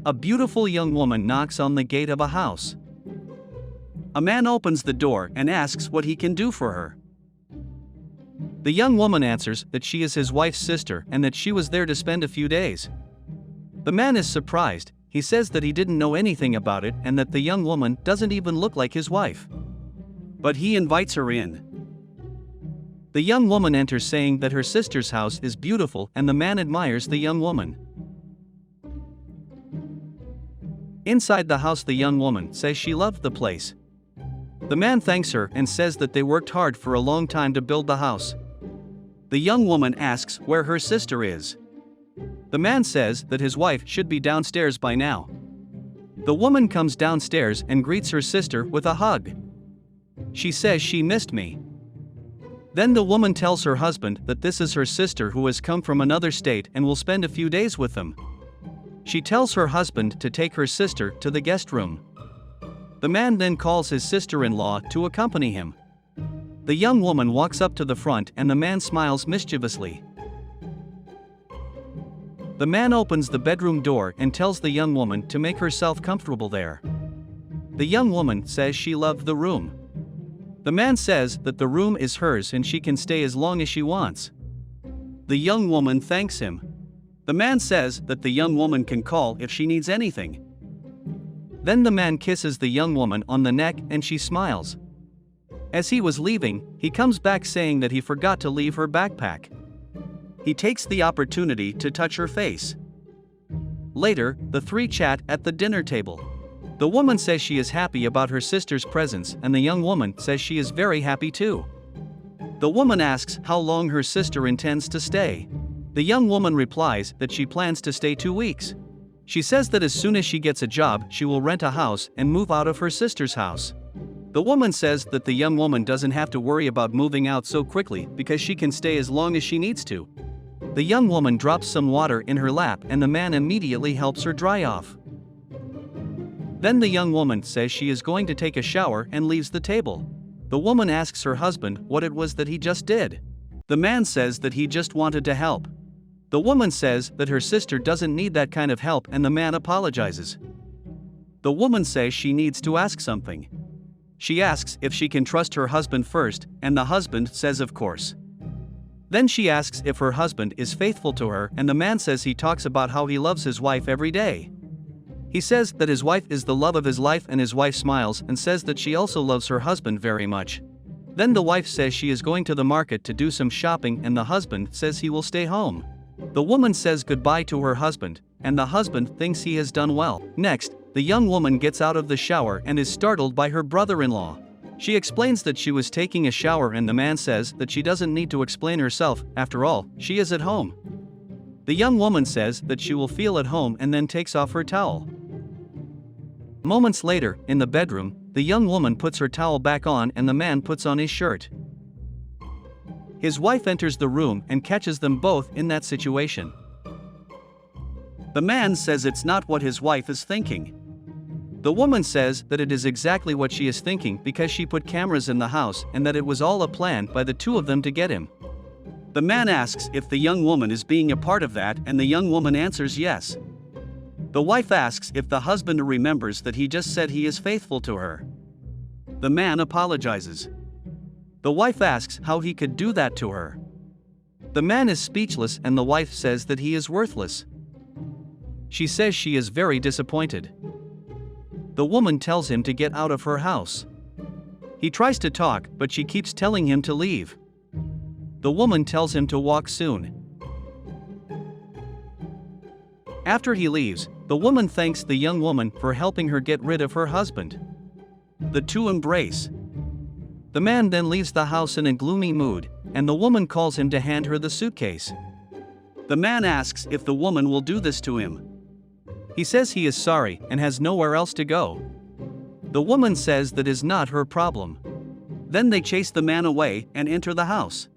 A beautiful young woman knocks on the gate of a house. A man opens the door and asks what he can do for her. The young woman answers that she is his wife's sister and that she was there to spend a few days. The man is surprised. He says that he didn't know anything about it and that the young woman doesn't even look like his wife. But he invites her in. The young woman enters saying that her sister's house is beautiful and the man admires the young woman. Inside the house, the young woman says she loved the place. The man thanks her and says that they worked hard for a long time to build the house. The young woman asks where her sister is. The man says that his wife should be downstairs by now. The woman comes downstairs and greets her sister with a hug. She says she missed me. Then the woman tells her husband that this is her sister who has come from another state and will spend a few days with them. She tells her husband to take her sister to the guest room. The man then calls his sister-in-law to accompany him. The young woman walks up to the front and the man smiles mischievously. The man opens the bedroom door and tells the young woman to make herself comfortable there. The young woman says she loved the room. The man says that the room is hers and she can stay as long as she wants. The young woman thanks him. The man says that the young woman can call if she needs anything. Then the man kisses the young woman on the neck and she smiles. As he was leaving, he comes back saying that he forgot to leave her backpack. He takes the opportunity to touch her face. Later, the three chat at the dinner table. The woman says she is happy about her sister's presence and the young woman says she is very happy too. The woman asks how long her sister intends to stay. The young woman replies that she plans to stay 2 weeks. She says that as soon as she gets a job, she will rent a house and move out of her sister's house. The woman says that the young woman doesn't have to worry about moving out so quickly because she can stay as long as she needs to. The young woman drops some water in her lap and the man immediately helps her dry off. Then the young woman says she is going to take a shower and leaves the table. The woman asks her husband what it was that he just did. The man says that he just wanted to help. The woman says that her sister doesn't need that kind of help and the man apologizes. The woman says she needs to ask something. She asks if she can trust her husband first, and the husband says of course. Then she asks if her husband is faithful to her and the man says he talks about how he loves his wife every day. He says that his wife is the love of his life and his wife smiles and says that she also loves her husband very much. Then the wife says she is going to the market to do some shopping and the husband says he will stay home. The woman says goodbye to her husband, and the husband thinks he has done well. Next, the young woman gets out of the shower and is startled by her brother-in-law. She explains that she was taking a shower and the man says that she doesn't need to explain herself, after all, she is at home. The young woman says that she will feel at home and then takes off her towel. Moments later, in the bedroom, the young woman puts her towel back on and the man puts on his shirt. His wife enters the room and catches them both in that situation. The man says it's not what his wife is thinking. The woman says that it is exactly what she is thinking because she put cameras in the house and that it was all a plan by the two of them to get him. The man asks if the young woman is being a part of that and the young woman answers yes. The wife asks if the husband remembers that he just said he is faithful to her. The man apologizes. The wife asks how he could do that to her. The man is speechless and the wife says that he is worthless. She says she is very disappointed. The woman tells him to get out of her house. He tries to talk, but she keeps telling him to leave. The woman tells him to walk soon. After he leaves, the woman thanks the young woman for helping her get rid of her husband. The two embrace. The man then leaves the house in a gloomy mood, and the woman calls him to hand her the suitcase. The man asks if the woman will do this to him. He says he is sorry and has nowhere else to go. The woman says that is not her problem. Then they chase the man away and enter the house.